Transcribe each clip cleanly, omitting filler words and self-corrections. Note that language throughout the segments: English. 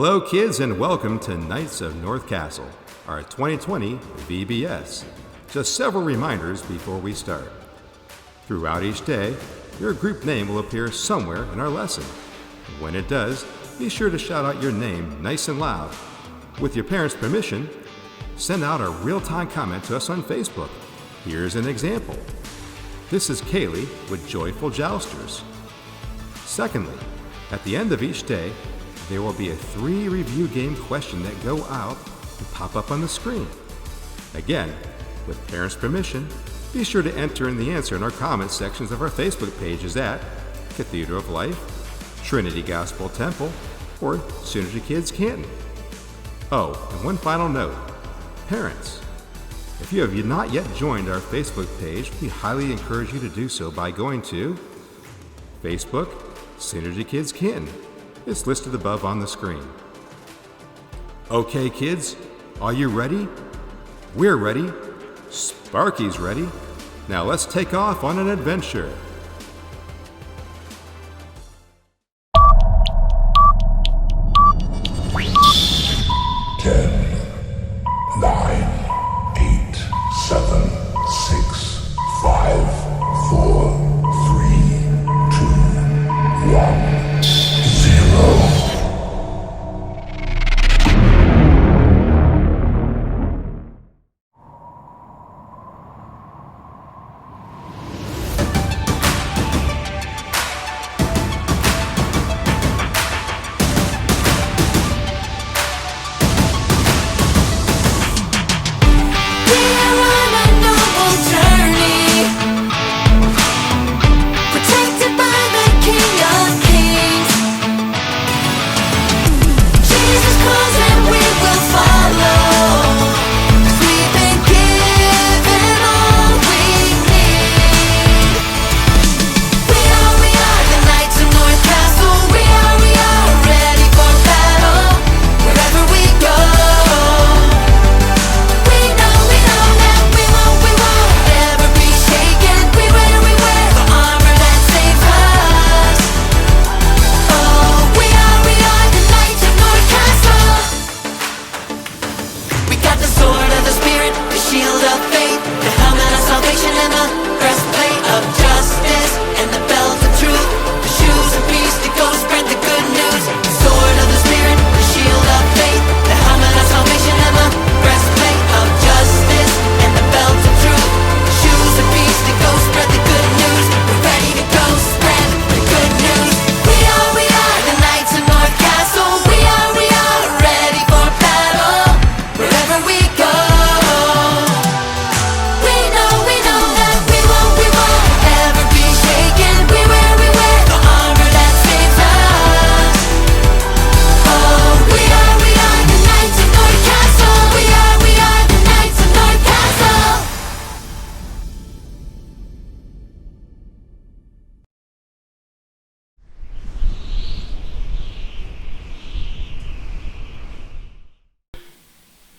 Hello kids and welcome to Knights of North Castle, our 2020 VBS. Just several reminders before we start. Throughout each day, your group name will appear somewhere in our lesson. When it does, be sure to shout out your name nice and loud. With your parents' permission, send out a real-time comment to us on Facebook. Here's an example. This is Kaylee with Joyful Jousters. Secondly, at the end of each day, there will be a 3 review game question that go out and pop up on the screen. Again, with parents' permission, be sure to enter in the answer in our comment sections of our Facebook pages at Cathedral of Life, Trinity Gospel Temple, or Synergy Kids Canton. Oh, and one final note. Parents, if you have not yet joined our Facebook page, we highly encourage you to do so by going to Facebook, Synergy Kids Canton. It's listed above on the screen. Okay, kids, are you ready? We're ready. Sparky's ready. Now let's take off on an adventure.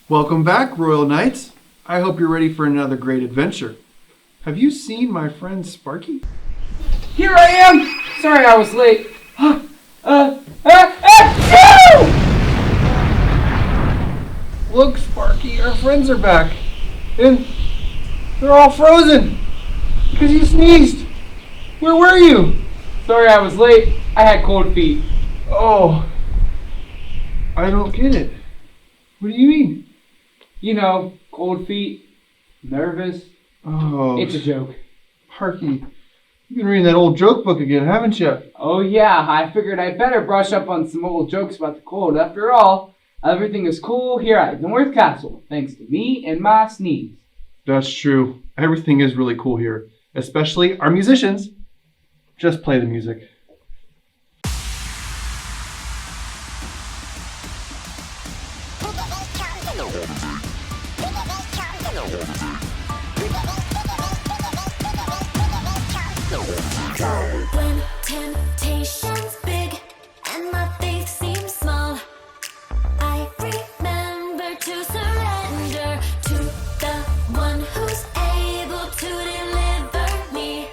Welcome back, Royal Knights. I hope you're ready for another great adventure. Have you seen my friend Sparky? Here I am! Sorry I was late. Look, Sparky, our friends are back. And they're all frozen because you sneezed. Where were you? Sorry I was late. I had cold feet. Oh, I don't get it. What do you mean? You know, cold feet, nervous. Oh, It's a joke. Sparky, you've been reading that old joke book again, haven't you? Oh yeah, I figured I'd better brush up on some old jokes about the cold. After all, everything is cool here at North Castle, thanks to me and my sneeze. That's true. Everything is really cool here, especially our musicians. Just play the music. When temptation's big and my faith seems small, I remember to surrender to the one who's able to deliver me,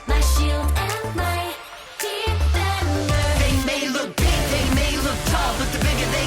my shield and my defender. They may look big, they may look tall, but the bigger they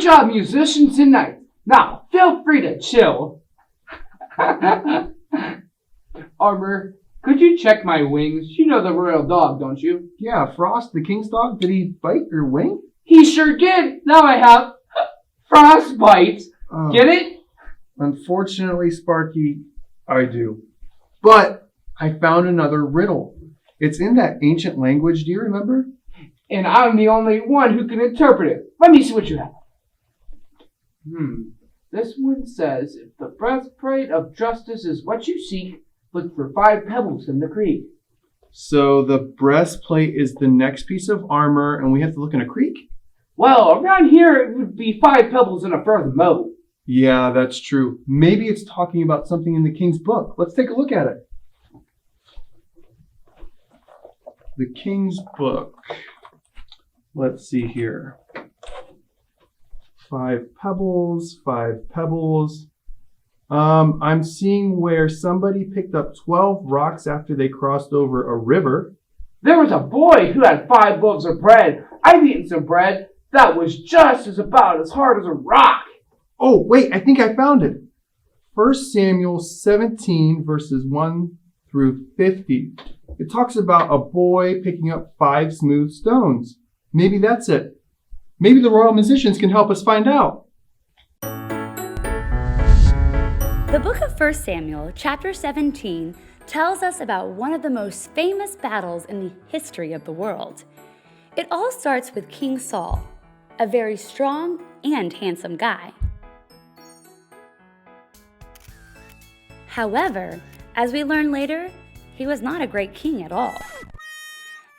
Great job, musicians tonight. Now, feel free to chill. Armor, could you check my wings? You know the royal dog, don't you? Yeah, Frost, the king's dog, did he bite your wing? He sure did. Now I have frostbite. Get it? Unfortunately, Sparky, I do. But I found another riddle. It's in that ancient language, do you remember? And I'm the only one who can interpret it. Let me see what you have. This one says, if the breastplate of justice is what you seek, look for 5 pebbles in the creek. So the breastplate is the next piece of armor, and we have to look in a creek? Well, around here it would be 5 pebbles in a further moat. Yeah, that's true. Maybe it's talking about something in the king's book. Let's take a look at it. The king's book. Let's see here. 5 pebbles, 5 pebbles. I'm seeing where somebody picked up 12 rocks after they crossed over a river. There was a boy who had 5 loaves of bread. I've eaten some bread that was just about as hard as a rock. Oh, wait, I think I found it. 1 Samuel 17, verses 1 through 50. It talks about a boy picking up 5 smooth stones. Maybe that's it. Maybe the royal musicians can help us find out. The book of 1 Samuel, chapter 17, tells us about one of the most famous battles in the history of the world. It all starts with King Saul, a very strong and handsome guy. However, as we learn later, he was not a great king at all.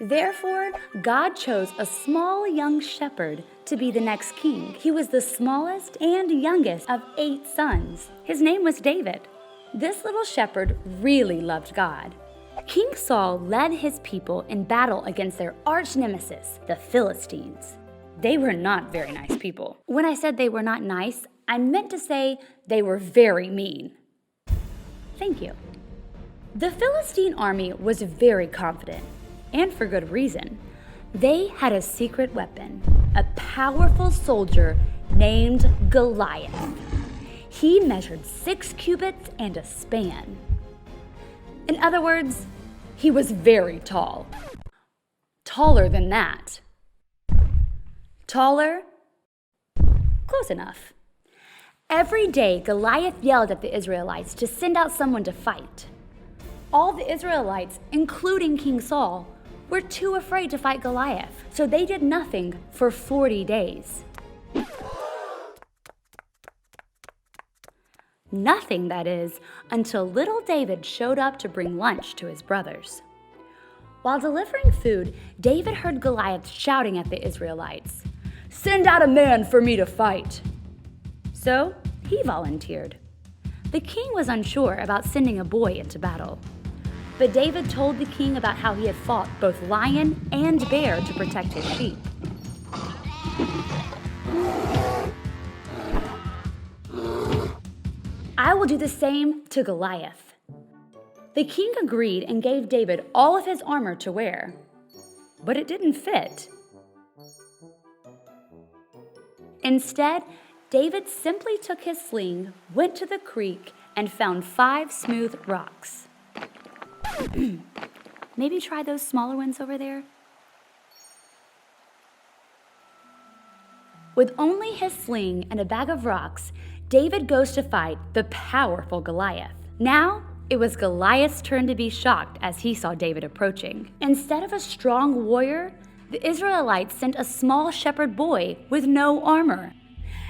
Therefore, God chose a small young shepherd to be the next king. He was the smallest and youngest of 8 sons. His name was David. This little shepherd really loved God. King Saul led his people in battle against their arch nemesis, the Philistines. They were not very nice people. When I said they were not nice, I meant to say they were very mean. Thank you. The Philistine army was very confident, and for good reason. They had a secret weapon, a powerful soldier named Goliath. He measured 6 cubits and a span. In other words, he was very tall. Taller than that. Taller? Close enough. Every day, Goliath yelled at the Israelites to send out someone to fight. All the Israelites, including King Saul, were too afraid to fight Goliath, so they did nothing for 40 days. Nothing, that is, until little David showed up to bring lunch to his brothers. While delivering food, David heard Goliath shouting at the Israelites, "Send out a man for me to fight." So he volunteered. The king was unsure about sending a boy into battle. But David told the king about how he had fought both lion and bear to protect his sheep. I will do the same to Goliath. The king agreed and gave David all of his armor to wear. But it didn't fit. Instead, David simply took his sling, went to the creek, and found 5 smooth rocks. Maybe try those smaller ones over there? With only his sling and a bag of rocks, David goes to fight the powerful Goliath. Now, it was Goliath's turn to be shocked as he saw David approaching. Instead of a strong warrior, the Israelites sent a small shepherd boy with no armor.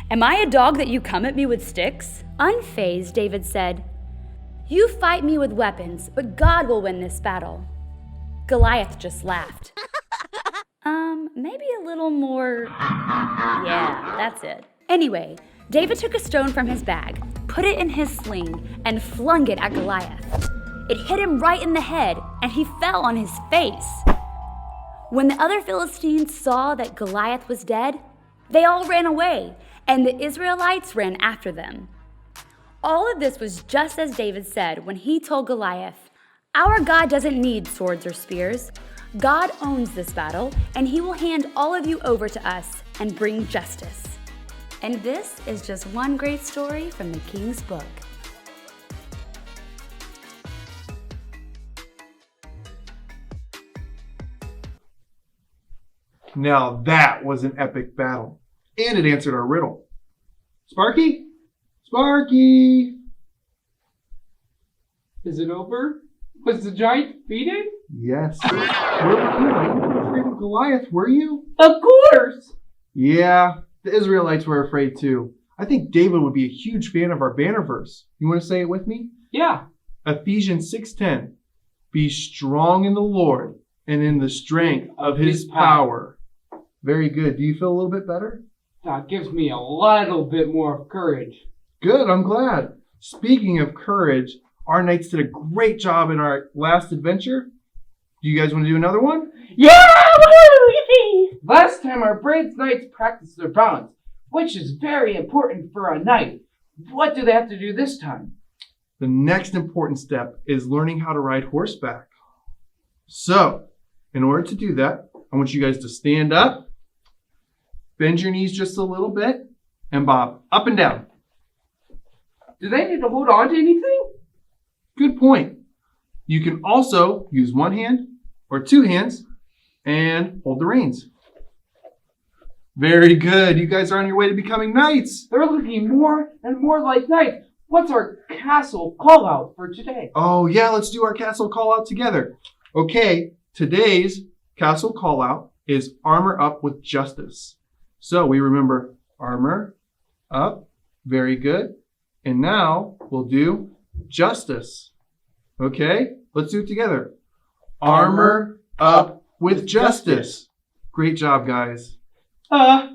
"Am I a dog that you come at me with sticks?" Unfazed, David said, "You fight me with weapons, but God will win this battle." Goliath just laughed. Maybe a little more... Yeah, that's it. Anyway, David took a stone from his bag, put it in his sling, and flung it at Goliath. It hit him right in the head, and he fell on his face. When the other Philistines saw that Goliath was dead, they all ran away, and the Israelites ran after them. All of this was just as David said when he told Goliath, "Our God doesn't need swords or spears. God owns this battle, and he will hand all of you over to us and bring justice." And this is just one great story from the King's Book. Now that was an epic battle, and it answered our riddle. Sparky? Sparky! Is it over? Was the giant defeated? Yes. Where were you? You weren't afraid of Goliath, were you? Of course! Yeah, the Israelites were afraid too. I think David would be a huge fan of our banner verse. You want to say it with me? Yeah. Ephesians 6:10. Be strong in the Lord and in the strength of his power. Very good. Do you feel a little bit better? That gives me a little bit more courage. Good, I'm glad. Speaking of courage, our knights did a great job in our last adventure. Do you guys want to do another one? Yeah! Woohoo! Yippee! Last time our brave knights practiced their balance, which is very important for a knight. What do they have to do this time? The next important step is learning how to ride horseback. So, in order to do that, I want you guys to stand up, bend your knees just a little bit, and bob up and down. Do they need to hold on to anything? Good point. You can also use one hand or two hands and hold the reins. Very good. You guys are on your way to becoming knights. They're looking more and more like knights. What's our castle call out for today? Oh yeah, let's do our castle call out together. Okay, today's castle call out is armor up with justice. So we remember armor up. Very good. And now we'll do justice. Okay, let's do it together. Armor up with justice. Great job, guys. Achoo!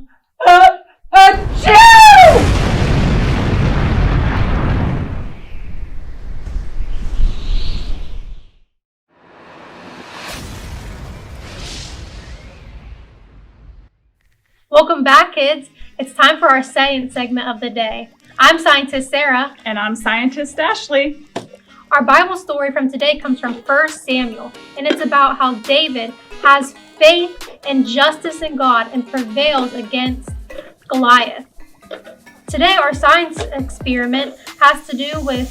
Welcome back, kids. It's time for our science segment of the day. I'm Scientist Sarah. And I'm Scientist Ashley. Our Bible story from today comes from 1 Samuel, and it's about how David has faith and justice in God and prevails against Goliath. Today, our science experiment has to do with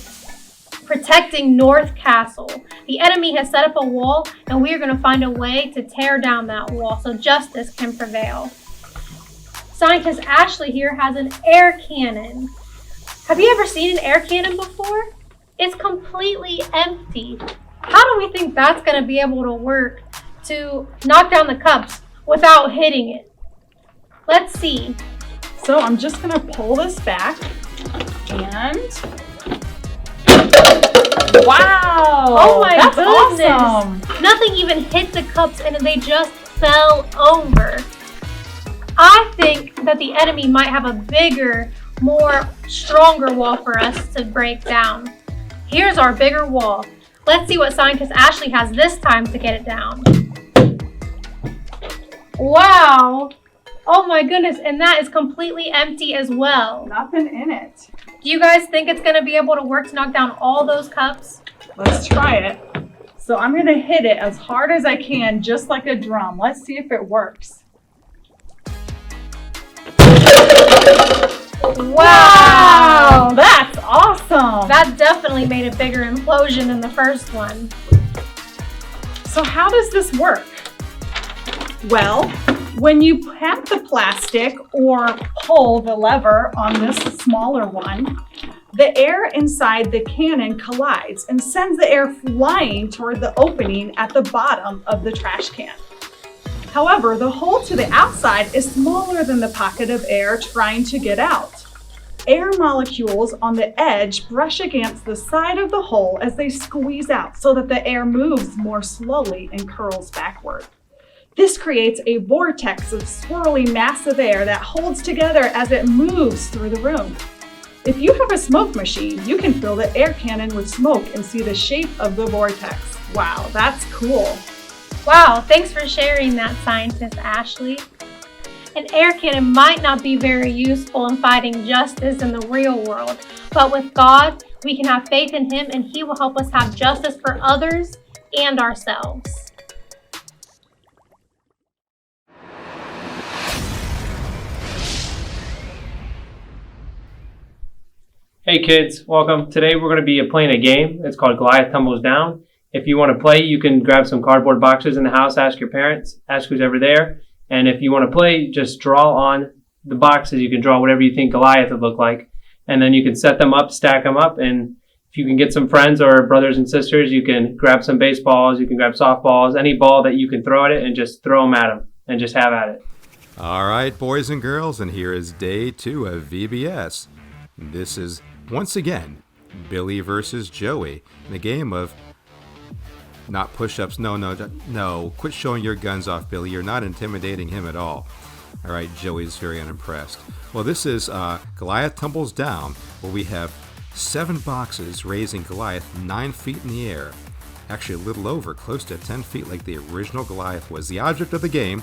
protecting North Castle. The enemy has set up a wall, and we are going to find a way to tear down that wall so justice can prevail. Scientist Ashley here has an air cannon. Have you ever seen an air cannon before? It's completely empty. How do we think that's going to be able to work to knock down the cups without hitting it? Let's see. So I'm just going to pull this back and... Wow! Oh my that's goodness! Awesome. Nothing even hit the cups and they just fell over. I think that the enemy might have a bigger, more stronger wall for us to break down. Here's our bigger wall. Let's see what Scientist Ashley has this time to get it down. Wow! Oh my goodness, and that is completely empty as well. Nothing in it. Do you guys think it's going to be able to work to knock down all those cups? Let's try it. So I'm going to hit it as hard as I can, just like a drum. Let's see if it works. Wow! That's awesome! That definitely made a bigger implosion than the first one. So how does this work? Well, when you tap the plastic or pull the lever on this smaller one, the air inside the cannon collides and sends the air flying toward the opening at the bottom of the trash can. However, the hole to the outside is smaller than the pocket of air trying to get out. Air molecules on the edge brush against the side of the hole as they squeeze out so that the air moves more slowly and curls backward. This creates a vortex of swirling mass of air that holds together as it moves through the room. If you have a smoke machine, you can fill the air cannon with smoke and see the shape of the vortex. Wow, that's cool. Wow, thanks for sharing that, Scientist Ashley. An air cannon might not be very useful in fighting justice in the real world, but with God, we can have faith in Him and He will help us have justice for others and ourselves. Hey kids, welcome. Today we're going to be playing a game. It's called Goliath Tumbles Down. If you want to play, you can grab some cardboard boxes in the house, ask your parents, ask who's ever there. And if you want to play, just draw on the boxes. You can draw whatever you think Goliath would look like. And then you can set them up, stack them up. And if you can get some friends or brothers and sisters, you can grab some baseballs, you can grab softballs, any ball that you can throw at it and just throw them at them and just have at it. All right, boys and girls, and here is day 2 of VBS. This is, once again, Billy versus Joey in a game of not push-ups. No. Quit showing your guns off, Billy. You're not intimidating him at all. All right, Joey's very unimpressed. Well, this is Goliath Tumbles Down, where we have 7 boxes raising Goliath 9 feet in the air. Actually, a little over, close to 10 feet like the original Goliath was. The object of the game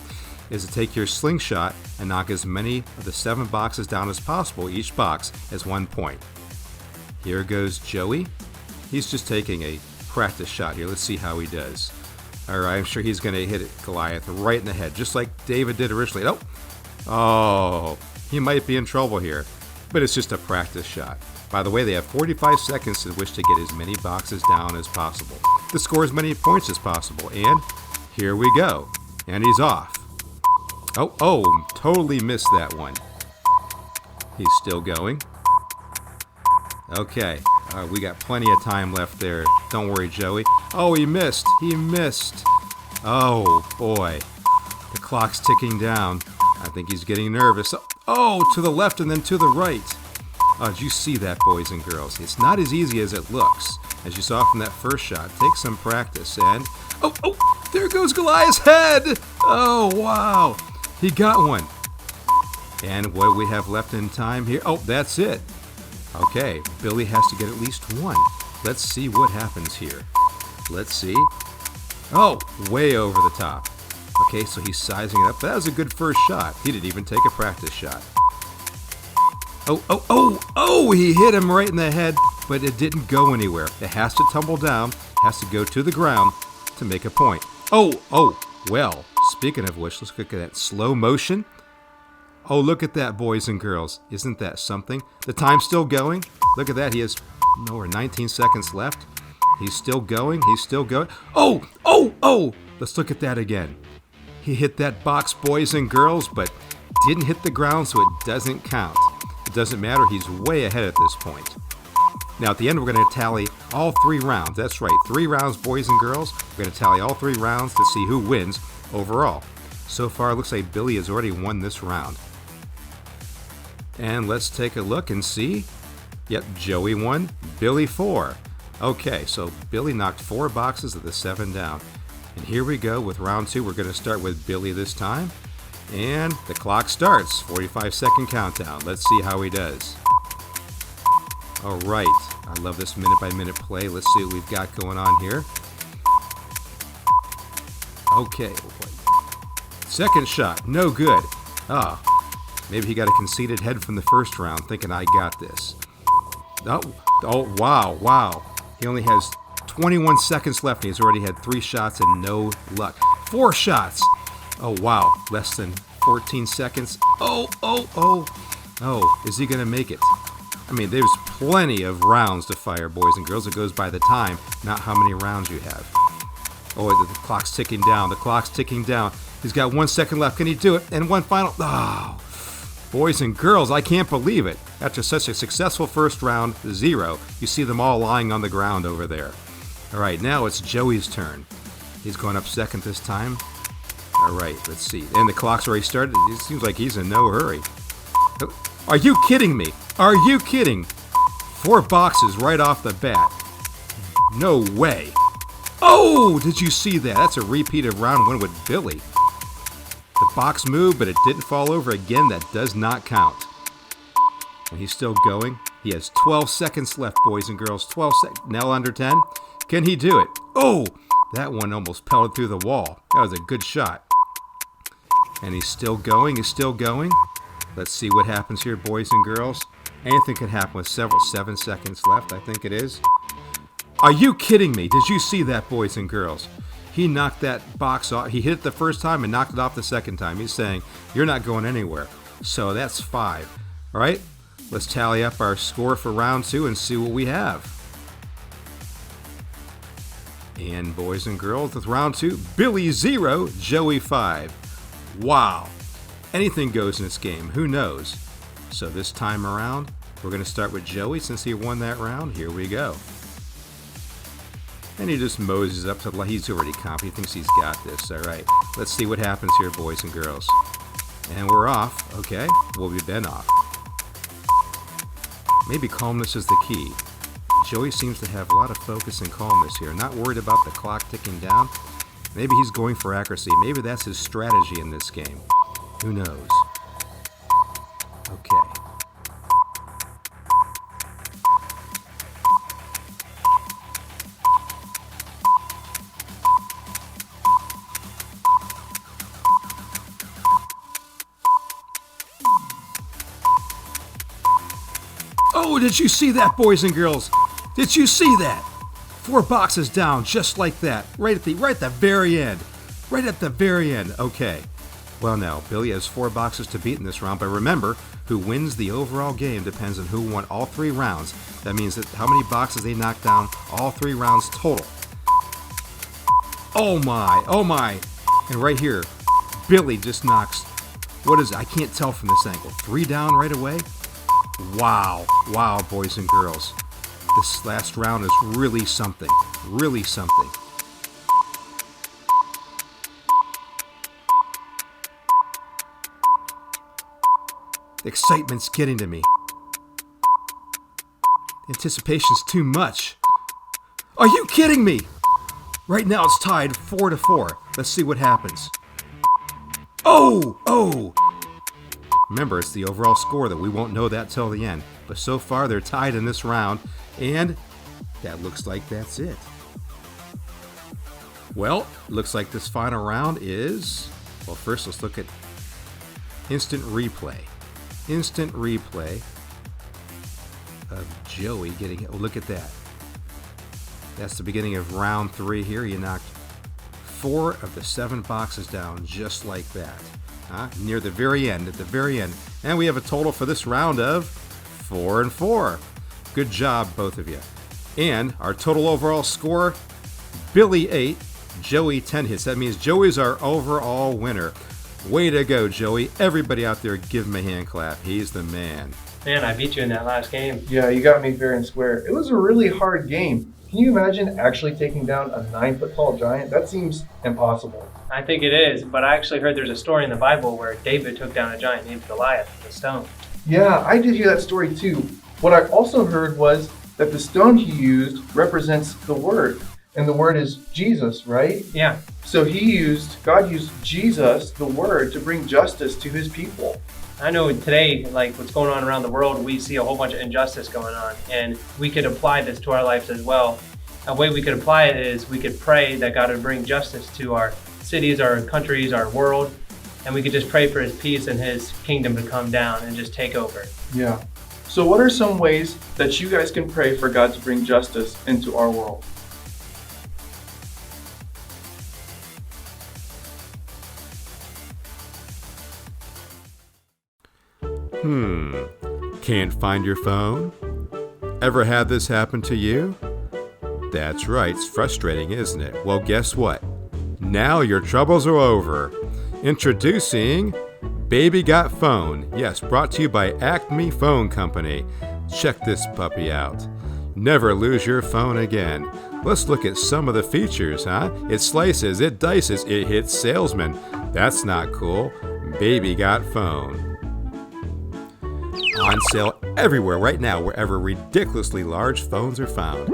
is to take your slingshot and knock as many of the 7 boxes down as possible. Each box has 1 point. Here goes Joey. He's just taking a practice shot here. Let's see how he does. All right, I'm sure he's going to hit it Goliath right in the head, just like David did originally. Oh, he might be in trouble here, but it's just a practice shot. By the way, they have 45 seconds in which to get as many boxes down as possible, to score as many points as possible. And here we go. And he's off. Oh, totally missed that one. He's still going. Okay, we got plenty of time left there. Don't worry, Joey. Oh, he missed. Oh, boy. The clock's ticking down. I think he's getting nervous. Oh, to the left and then to the right. Oh, did you see that, boys and girls? It's not as easy as it looks. As you saw from that first shot, take some practice. And, oh, there goes Goliath's head. Oh, wow. He got one. And what do we have left in time here? Oh, that's it. Okay, Billy has to get at least 1. Let's see what happens here. Let's see. Oh, way over the top. Okay, so he's sizing it up. That was a good first shot. He didn't even take a practice shot. Oh, he hit him right in the head, but it didn't go anywhere. It has to tumble down, has to go to the ground to make a point. Oh, well, speaking of which, let's look at that slow motion. Oh, look at that, boys and girls. Isn't that something? The time's still going. Look at that. He has 19 seconds left. He's still going. Oh! Let's look at that again. He hit that box, boys and girls, but didn't hit the ground, so it doesn't count. It doesn't matter. He's way ahead at this point. Now, at the end, we're going to tally all 3 rounds. That's right, 3 rounds, boys and girls. We're going to tally all 3 rounds to see who wins overall. So far, it looks like Billy has already won this round. And let's take a look and see. Yep, Joey won, Billy 4. Okay, so Billy knocked 4 boxes of the 7 down. And here we go with round 2. We're going to start with Billy this time. And the clock starts. 45-second countdown. Let's see how he does. All right. I love this minute-by-minute play. Let's see what we've got going on here. Okay. Second shot. No good. Maybe he got a conceited head from the first round, thinking I got this. Oh, wow. He only has 21 seconds left, and he's already had 3 shots and no luck. 4 shots. Oh, wow. Less than 14 seconds. Oh, is he going to make it? I mean, there's plenty of rounds to fire, boys and girls. It goes by the time, not how many rounds you have. Oh, the clock's ticking down. He's got 1 second left. Can he do it? And one final. Oh, boys and girls, I can't believe it. After such a successful first round, 0, you see them all lying on the ground over there. All right, now it's Joey's turn. He's going up second this time. All right, let's see. And the clock's already started. It seems like he's in no hurry. Are you kidding me? 4 boxes right off the bat. No way. Oh, did you see that? That's a repeat of round 1 with Billy. The box moved, but it didn't fall over again. That does not count. And he's still going. He has 12 seconds left, boys and girls. 12 seconds. Now under 10. Can he do it? Oh, that one almost pelted through the wall. That was a good shot. And he's still going. Let's see what happens here, boys and girls. Anything can happen with 7 seconds left, I think it is. Are you kidding me? Did you see that, boys and girls? He knocked that box off. He hit it the first time and knocked it off the second time. He's saying, you're not going anywhere. So that's 5. All right? Let's tally up our score for round 2 and see what we have. And boys and girls, with round 2, Billy 0, Joey 5. Wow. Anything goes in this game, who knows? So this time around, we're going to start with Joey since he won that round. Here we go. And he just moses up to the he's already confident. He thinks he's got this. All right. Let's see what happens here, boys and girls. And we're off. Okay. Well, we've been off. Maybe calmness is the key. Joey seems to have a lot of focus and calmness here. Not worried about the clock ticking down. Maybe he's going for accuracy. Maybe that's his strategy in this game. Who knows? Okay. Oh, did you see that, boys and girls? Did you see that? 4 boxes down, just like that. Right at the very end. Right at the very end. Okay. Well, now, Billy has 4 boxes to beat in this round, but remember, who wins the overall game depends on who won all 3 rounds. That means that how many boxes they knocked down all 3 rounds total. Oh my. And right here, Billy just knocks, what is it? I can't tell from this angle. 3 down right away? Wow, boys and girls. This last round is really something. Really something. The excitement's getting to me. The anticipation's too much. Are you kidding me? Right now it's tied 4-4. Let's see what happens. Oh! Remember, it's the overall score that we won't know that till the end. But so far, they're tied in this round, and that looks like that's it. Well, looks like this final round is... Well, first let's look at instant replay. Instant replay of Joey getting... Oh, look at that. That's the beginning of round 3 here. He knocked 4 of the 7 boxes down just like that. Near the very end, at the very end. And we have a total for this round of 4-4. Good job, both of you. And our total overall score, Billy 8, Joey 10 hits. That means Joey's our overall winner. Way to go, Joey. Everybody out there, give him a hand clap. He's the man. Man, I beat you in that last game. Yeah, you got me fair and square. It was a really hard game. Can you imagine actually taking down a 9-foot-tall giant? That seems impossible. I think it is, but I actually heard there's a story in the Bible where David took down a giant named Goliath with a stone. Yeah, I did hear that story too. What I also heard was that the stone he used represents the Word, and the Word is Jesus, right? Yeah. So God used Jesus, the Word, to bring justice to his people. I know today, like what's going on around the world, we see a whole bunch of injustice going on, and we could apply this to our lives as well. A way we could apply it is we could pray that God would bring justice to our cities, our countries, our world, and we could just pray for his peace and his kingdom to come down and just take over. Yeah. So what are some ways that you guys can pray for God to bring justice into our world? Can't find your phone? Ever had this happen to you? That's right, it's frustrating, isn't it? Well, guess what? Now your troubles are over. Introducing Baby Got Phone. Yes, brought to you by Acme Phone Company. Check this puppy out. Never lose your phone again. Let's look at some of the features, huh? It slices, it dices, it hits salesmen. That's not cool. Baby Got Phone. On sale everywhere right now, wherever ridiculously large phones are found.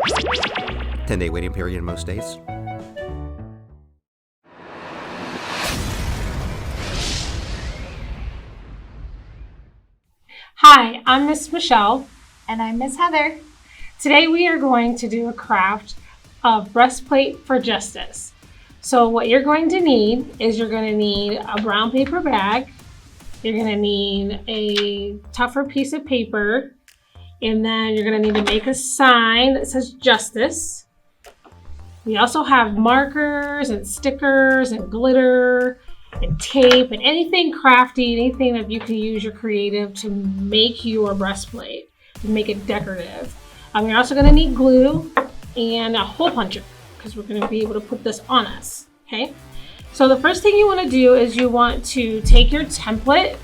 10-day waiting period in most states. Hi, I'm Miss Michelle. And I'm Miss Heather. Today we are going to do a craft of breastplate for justice. So what you're going to need is you're going to need a brown paper bag. You're going to need a tougher piece of paper. And then you're going to need to make a sign that says justice. We also have markers and stickers and glitter and tape and anything crafty, anything that you can use your creative to make your breastplate and make it decorative. You're also going to need glue and a hole puncher because we're going to be able to put this on us. Okay, so the first thing you want to do is you want to take your template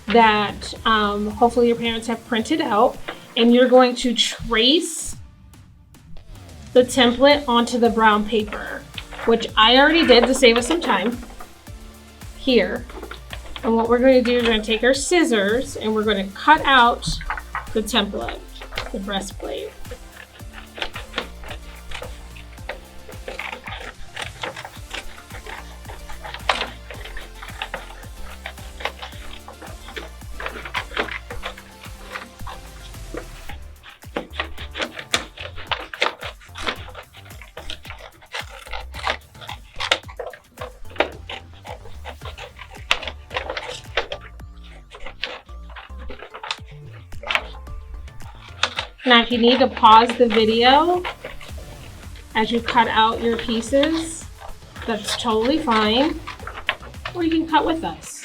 that hopefully your parents have printed out, and you're going to trace the template onto the brown paper, which I already did to save us some time here. And what we're going to do is we're going to take our scissors and we're going to cut out the template, the breastplate. Now, if you need to pause the video as you cut out your pieces, that's totally fine, or you can cut with us.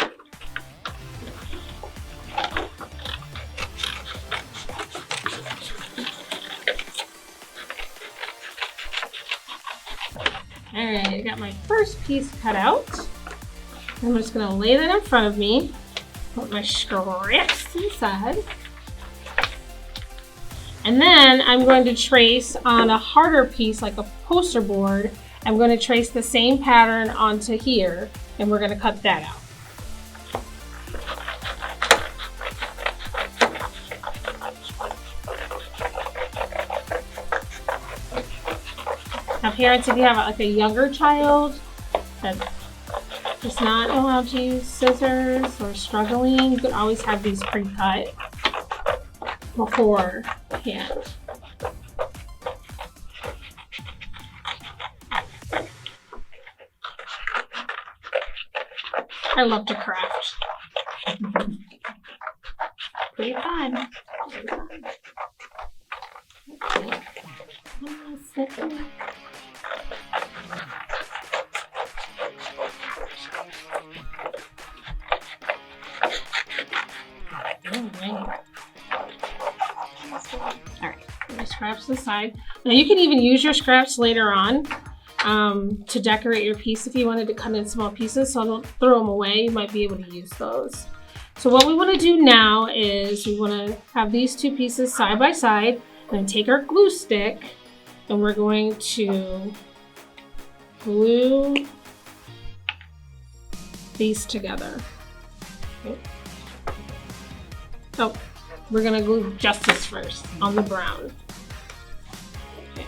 All right, I got my first piece cut out. I'm just gonna lay that in front of me, put my scraps inside. And then I'm going to trace on a harder piece like a poster board. I'm going to trace the same pattern onto here, and we're going to cut that out. Now parents, if you have like a younger child that does not know how to use scissors or struggling, you could always have these pre-cut beforehand. I love to craft. Pretty fun. Okay. Alright, my scraps aside. Now you can even use your scraps later on to decorate your piece if you wanted to cut in small pieces, so don't throw them away. You might be able to use those. So what we want to do now is we want to have these two pieces side by side, and then take our glue stick and we're going to glue these together. Okay. So we're going to glue Justice first on the brown. Okay.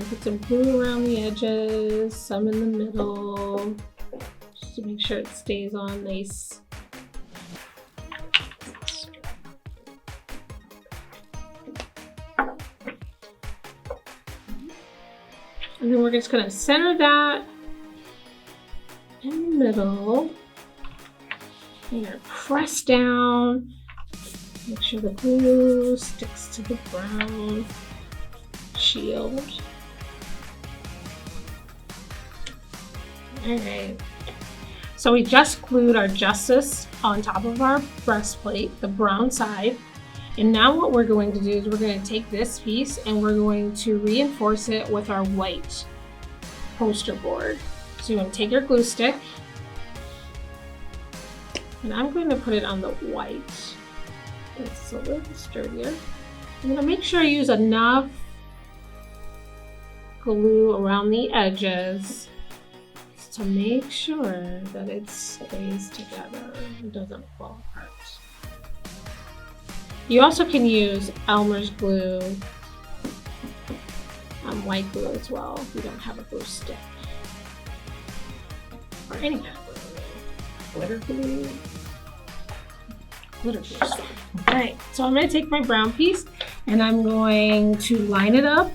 Put some glue around the edges, some in the middle, just to make sure it stays on nice. And then we're just going to center that in the middle. And you're press down. Make sure the glue sticks to the brown shield. Alright. So we just glued our Justice on top of our breastplate, the brown side. And now what we're going to do is we're going to take this piece and we're going to reinforce it with our white poster board. So you want to take your glue stick, and I'm going to put it on the white. It's a little sturdier. I'm going to make sure I use enough glue around the edges to make sure that it stays together and doesn't fall apart. You also can use Elmer's glue, white glue as well if you don't have a glue stick. Or any kind of glue. Glitter glue. Glitter glue stuff. Alright, so I'm going to take my brown piece and I'm going to line it up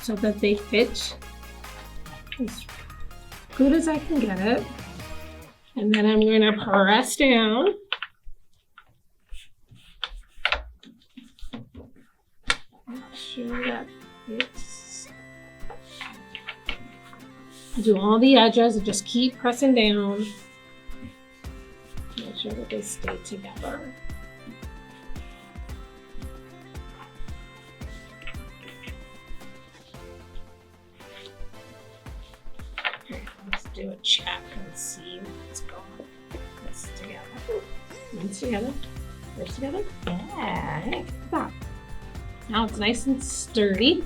so that they fit as good as I can get it. And then I'm going to press down. Make sure that fits. Do all the edges and just keep pressing down. Make sure that they stay together. Okay, let's do a check and see what's going on. This together. One's together. Yours together. Yeah, hey, look at that. Now it's nice and sturdy.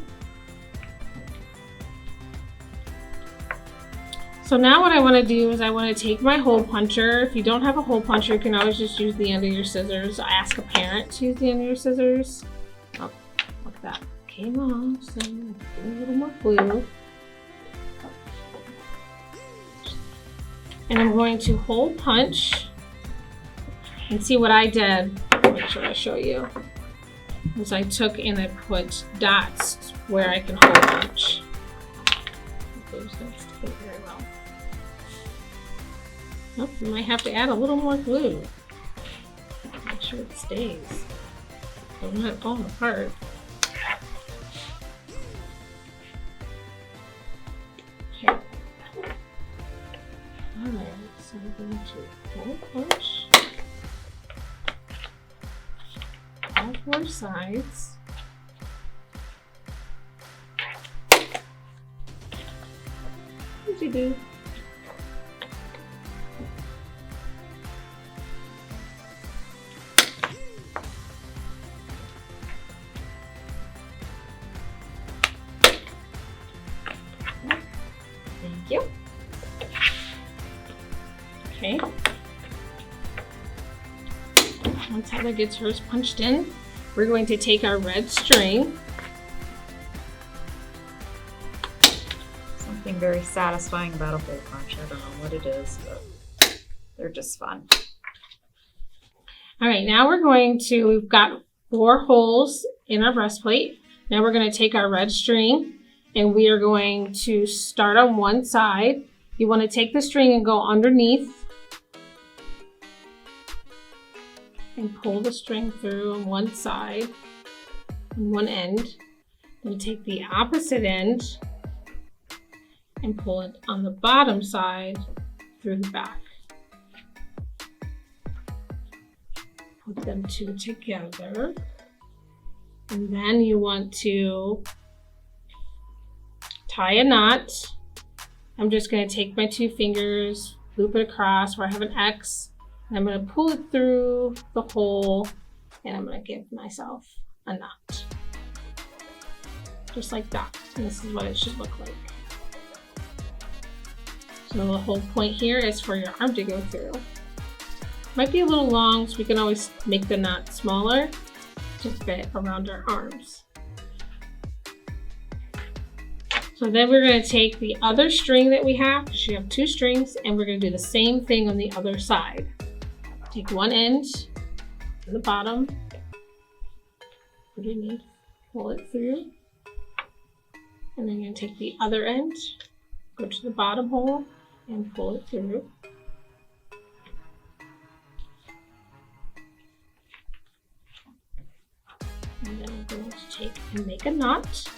So now what I want to do is I want to take my hole puncher. If you don't have a hole puncher, you can always just use the end of your scissors. Ask a parent to use the end of your scissors. Oh, look at that. Came off, so I'm going to put a little more glue. And I'm going to hole punch and see what I did. Make sure I show you. Is I took and I put dots where I can hole punch. Those don't stick very well. Nope, you might have to add a little more glue. Make sure it stays. So I'm not falling apart. Okay. Alright, so I'm going to hole punch all 4 sides. What do you do? Thank you. Okay. Once Heather gets hers punched in, we're going to take our red string. Something very satisfying about a hole punch. I don't know what it is, but they're just fun. All right, now we've got 4 holes in our breastplate. Now we're going to take our red string and we are going to start on one side. You want to take the string and go underneath and pull the string through on one side, on one end. Then take the opposite end and pull it on the bottom side through the back. Put them 2 together. And then you want to tie a knot. I'm just going to take my 2 fingers, loop it across where I have an X, and I'm going to pull it through the hole, and I'm going to give myself a knot. Just like that. And this is what it should look like. So the whole point here is for your arm to go through. Might be a little long, so we can always make the knot smaller to fit around our arms. So then we're going to take the other string that we have, because you have 2 strings, and we're going to do the same thing on the other side. Take one end to the bottom, underneath, pull it through, and then you're going to take the other end, go to the bottom hole, and pull it through. And then I'm going to take and make a knot.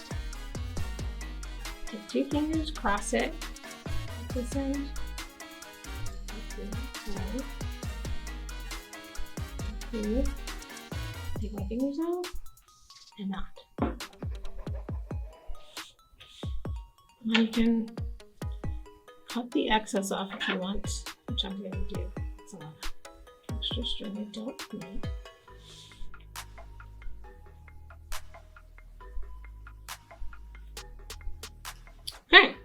Take 2 fingers, cross it at this end. Take my fingers out and knot. Now you can cut the excess off if you want, which I'm going to do. It's a lot of extra string I don't need. Okay,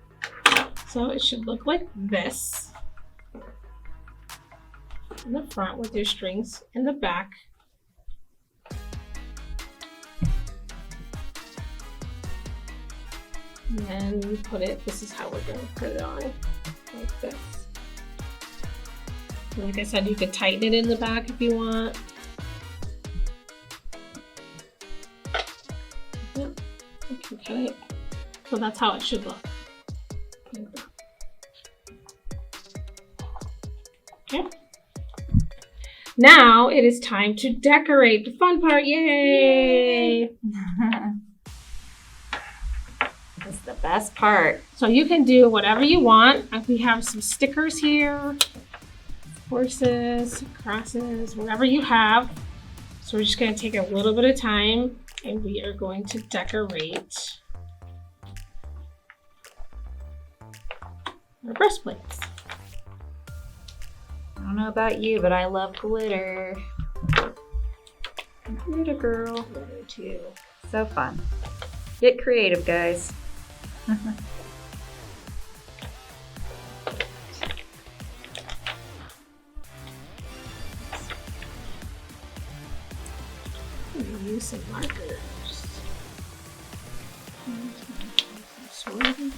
so it should look like this in the front with your strings in the back. And then you put it, this is how we're going to put it on, like this. And like I said, you could tighten it in the back if you want. You can cut it. So that's how it should look. Okay. Now it is time to decorate, the fun part, yay! This is the best part. So you can do whatever you want. We have some stickers here, horses, crosses, whatever you have. So we're just going to take a little bit of time and we are going to decorate our breastplates. I don't know about you, but I love glitter. Glitter girl. Glitter too. So fun. Get creative, guys. Use some markers. Some swirlies.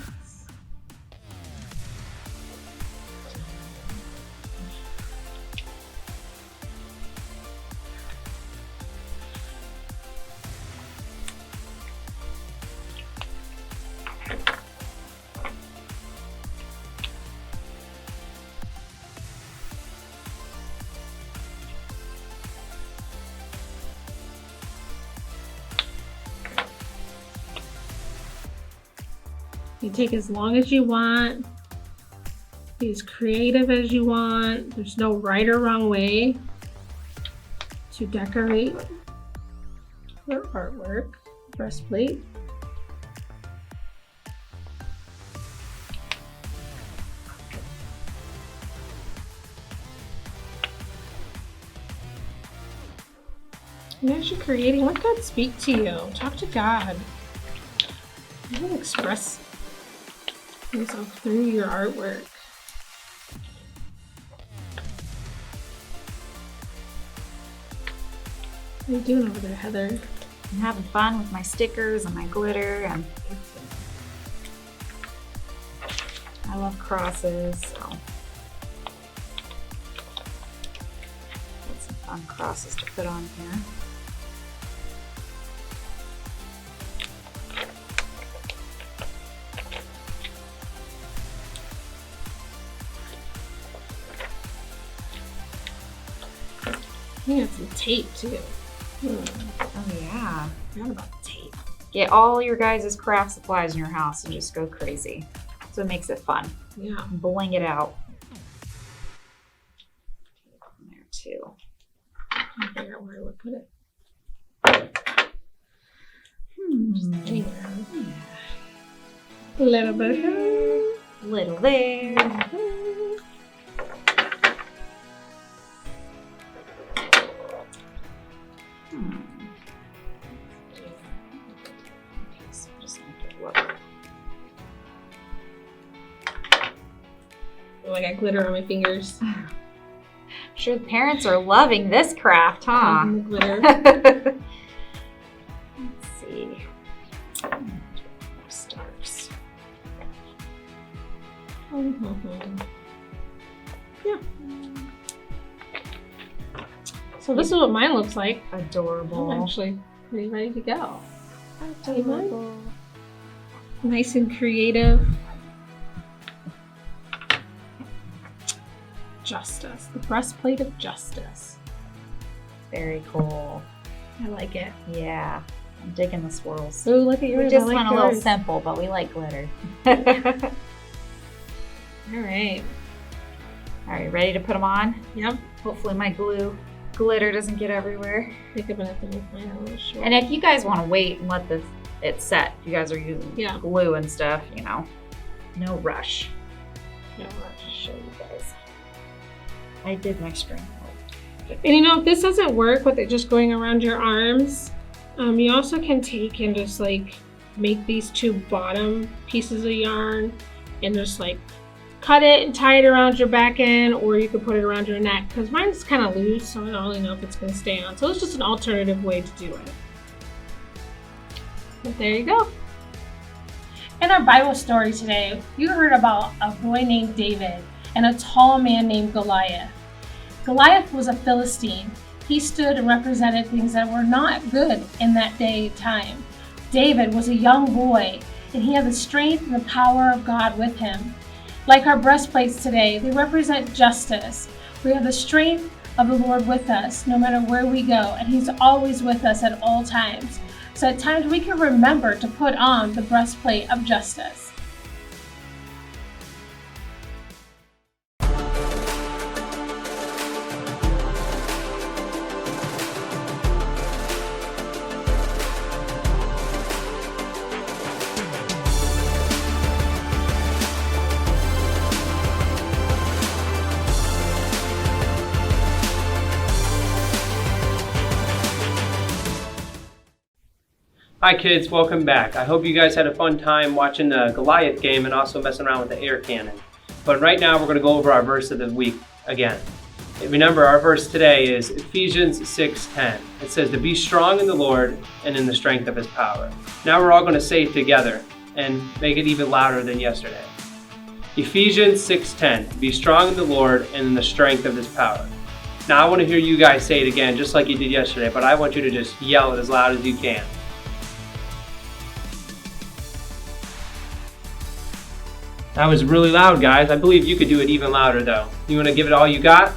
You take as long as you want, be as creative as you want. There's no right or wrong way to decorate your artwork, breastplate. And as you're creating, let God speak to you. Talk to God. You can express yourself through your artwork. What are you doing over there, Heather? I'm having fun with my stickers and my glitter, and I love crosses, so got some fun crosses to put on here. You got some tape too. Oh yeah. Forgot about the tape. Get all your guys' craft supplies in your house and just go crazy. That's what makes it fun. Yeah. Bling it out. There too. I figure out where I would put it. Just anywhere. A little bit here. Little there. Oh, I got glitter on my fingers. I'm sure the parents are loving this craft, huh? The glitter. Let's see. Stars. Yeah. So this is what mine looks like. Adorable. I'm actually pretty ready to go. Adorable. Nice and creative. Justice. The breastplate of justice. Very cool. I like it. Yeah. I'm digging the swirls. Oh, look at yours. We just I like went a little yours. simple, but we like glitter. All right. All right, ready to put them on? Yep. Hopefully my glitter doesn't get everywhere. I think I'm gonna have to make mine a little short. And if you guys want to wait and let it set, you guys are using glue and stuff, you know, no rush. No rush. Show you guys. I did my string. And you know, if this doesn't work with it just going around your arms, you also can take and just like make these two bottom pieces of yarn and just like cut it and tie it around your back end, or you could put it around your neck, because mine's kind of loose, so I don't really know if it's going to stay on. So it's just an alternative way to do it. But there you go. In our Bible story today, you heard about a boy named David and a tall man named Goliath. Goliath was a Philistine. He stood and represented things that were not good in that day and time. David was a young boy, and he had the strength and the power of God with him. Like our breastplates today, they represent justice. We have the strength of the Lord with us no matter where we go, and He's always with us at all times. so at times we can remember to put on the breastplate of justice. Hi kids, welcome back. I hope you guys had a fun time watching the Goliath game and also messing around with the air cannon. But right now we're going to go over our verse of the week again. Remember, our verse today is Ephesians 6:10. It says to be strong in the Lord and in the strength of his power. Now we're all going to say it together and make it even louder than yesterday. Ephesians 6:10. Be strong in the Lord and in the strength of his power. Now I want to hear you guys say it again just like you did yesterday, but I want you to just yell it as loud as you can. That was really loud, guys. I believe you could do it even louder, though. You want to give it all you got?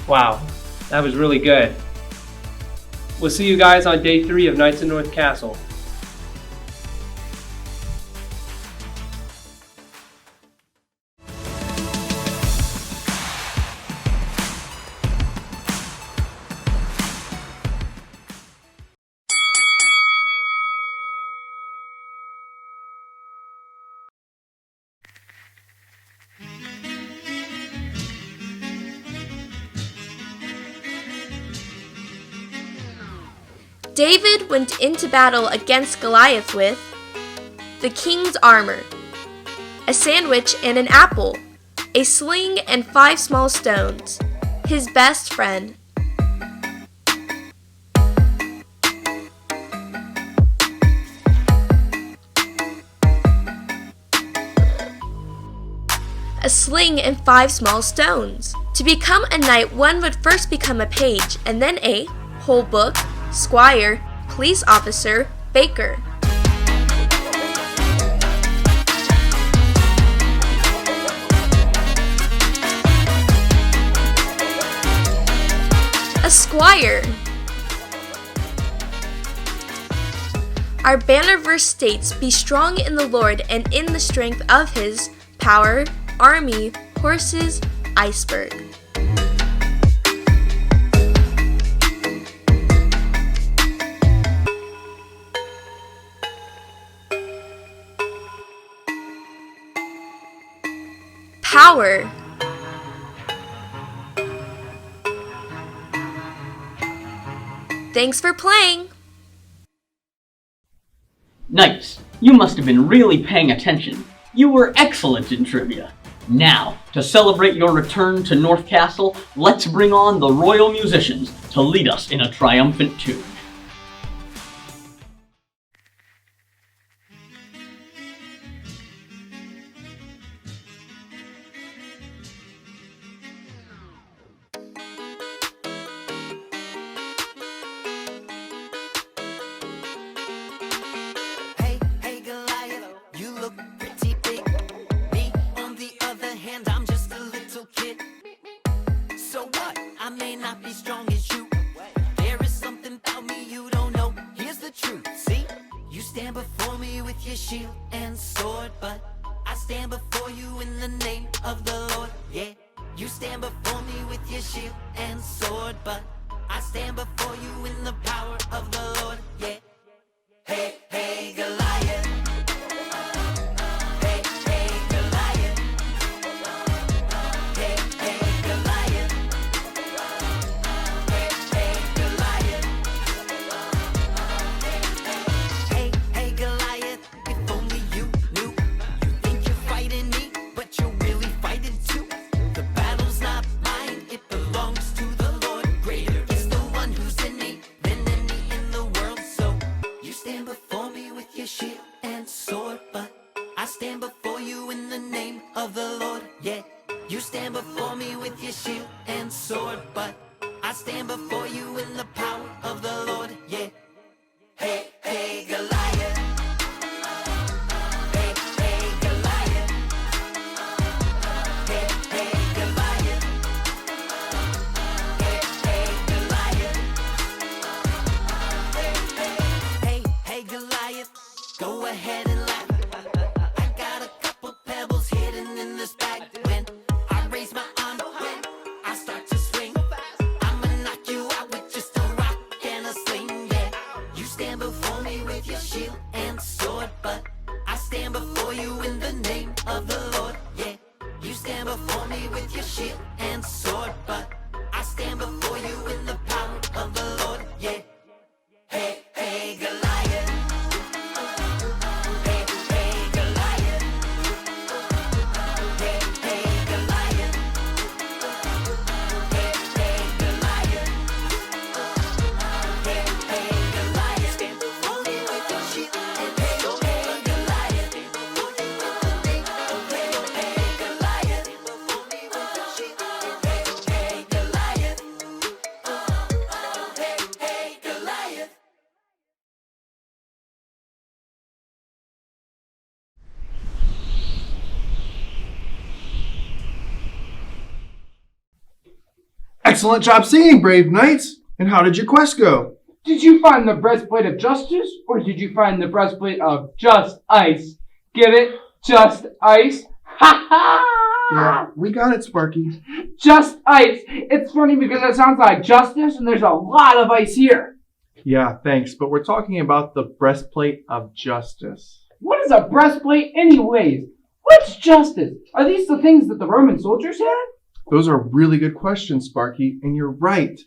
Wow, that was really good. We'll see you guys on day 3 of Nights in North Castle. David went into battle against Goliath with the king's armor, a sandwich and an apple, a sling and 5 small stones, his best friend. A sling and 5 small stones. To become a knight, one would first become a page, and then a whole book, squire, police officer, baker. A squire. Our banner verse states, be strong in the Lord and in the strength of his power, army, horses, iceberg. Power. Thanks for playing. Nice. You must have been really paying attention. You were excellent in trivia. Now, to celebrate your return to North Castle, let's bring on the royal musicians to lead us in a triumphant tune. Shield and sword, but I stand before you in the name of the Lord. Yeah, you stand before me with your shield and sword, but I stand before you in the power of the Lord. Yeah, hey, hey, Goliath. Hey, hey, Goliath. Hey, hey, Goliath. Hey, hey, Goliath. Hey, hey, Goliath. Stand before you in the name of the Lord, yeah. You stand before me with your shield and sword, but I stand before you in the power of the Lord, yeah. Hey, hey, Goliath. Hey, hey, Goliath. Hey, hey, Goliath. Hey, hey, Goliath. Excellent job singing, brave knights! And how did your quest go? Did you find the breastplate of justice, or did you find the breastplate of just ice? Get it? Just ice? Ha ha! Yeah, we got it, Sparky. Just ice. It's funny because it sounds like justice, and there's a lot of ice here. Yeah, thanks, but we're talking about the breastplate of justice. What is a breastplate anyways? What's justice? Are these the things that the Roman soldiers had? Those are really good questions, Sparky, and you're right.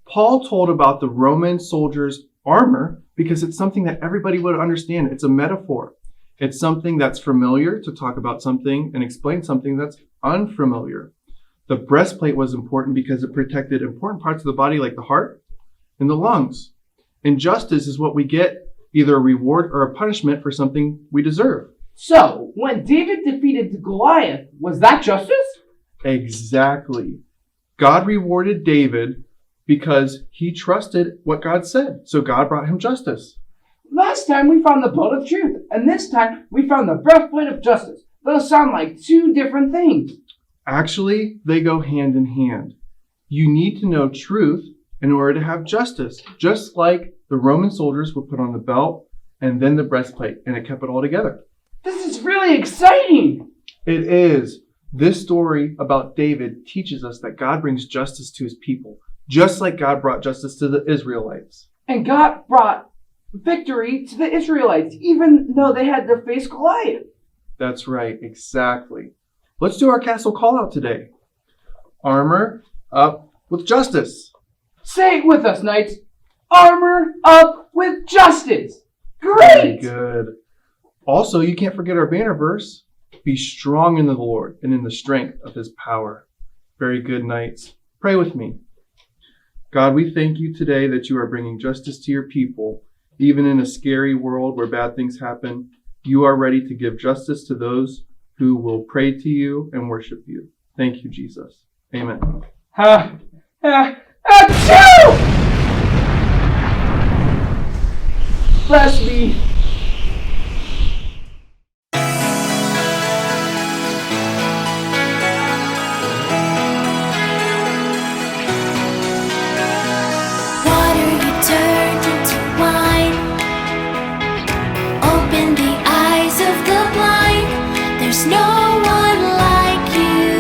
Paul told about the Roman soldiers' armor because it's something that everybody would understand. It's a metaphor. It's something that's familiar to talk about something and explain something that's unfamiliar. The breastplate was important because it protected important parts of the body like the heart and the lungs. And justice is what we get, either a reward or a punishment for something we deserve. So, when David defeated Goliath, was that justice? Exactly. God rewarded David because he trusted what God said. So God brought him justice. Last time we found the belt of truth, and this time we found the breastplate of justice. Those sound like two different things. Actually, they go hand in hand. You need to know truth in order to have justice, just like the Roman soldiers would put on the belt and then the breastplate, and it kept it all together. This is really exciting. It is. This story about David teaches us that God brings justice to his people, just like God brought justice to the Israelites. And God brought victory to the Israelites, even though they had to face Goliath. That's right, exactly. Let's do our castle call out today. Armor up with justice. Say it with us, knights. Armor up with justice. Very Great! good. Also, you can't forget our banner verse. Be strong in the Lord and in the strength of his power. Very good, knights. Pray with me. God, we thank you today that you are bringing justice to your people. Even in a scary world where bad things happen, you are ready to give justice to those who will pray to you and worship you. Thank you, Jesus. Amen. Achoo! Bless me. Water you turned into wine. Open the eyes of the blind. There's no one like you.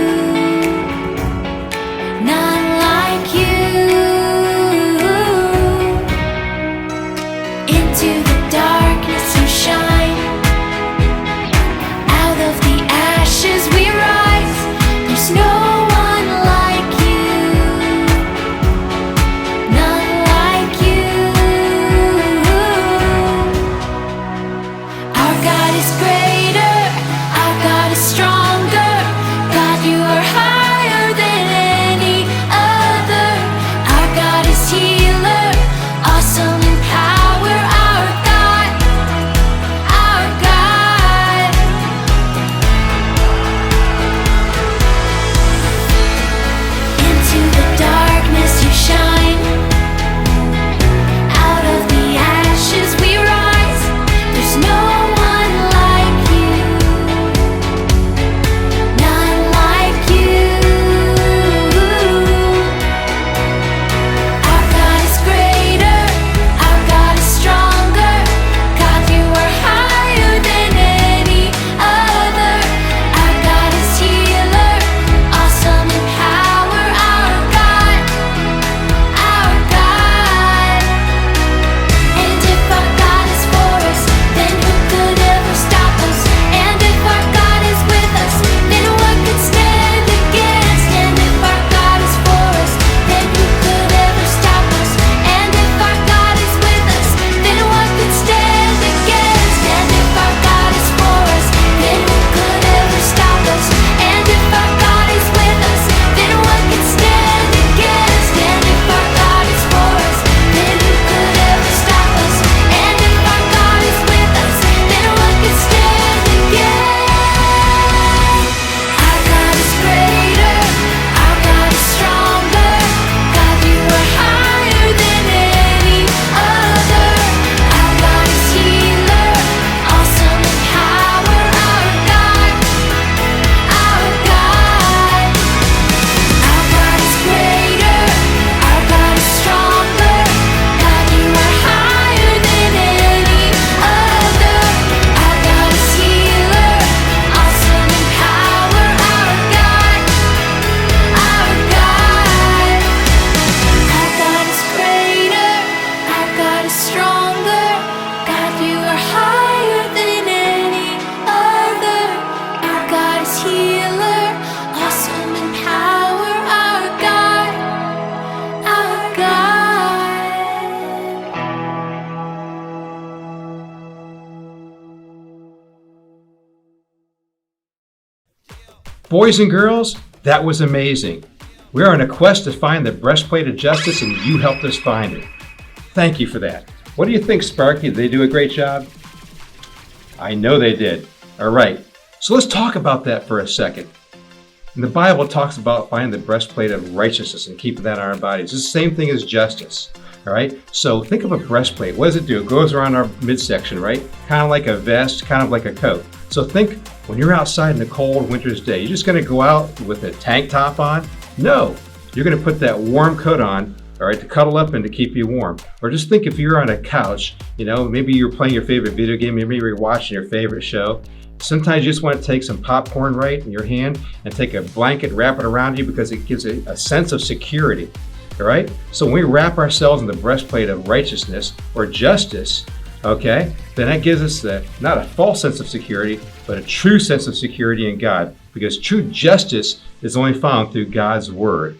None like you. Into the darkness Boys and girls, that was amazing. We are on a quest to find the breastplate of justice, and you helped us find it. Thank you for that. What do you think, Sparky? Did they do a great job? I know they did. All right, so let's talk about that for a second. And the Bible talks about finding the breastplate of righteousness and keeping that on our bodies. It's the same thing as justice. All right, so think of a breastplate. What does it do? It goes around our midsection, right? Kind of like a vest, kind of like a coat. So think when you're outside in a cold winter's day, you're just going to go out with a tank top on? No, you're going to put that warm coat on, all right, to cuddle up and to keep you warm. Or just think if you're on a couch, you know, maybe you're playing your favorite video game, maybe you're watching your favorite show. Sometimes you just want to take some popcorn right in your hand and take a blanket, wrap it around you because it gives a sense of security. All right? So when we wrap ourselves in the breastplate of righteousness or justice, okay, then that gives us not a false sense of security, but a true sense of security in God, because true justice is only found through God's word.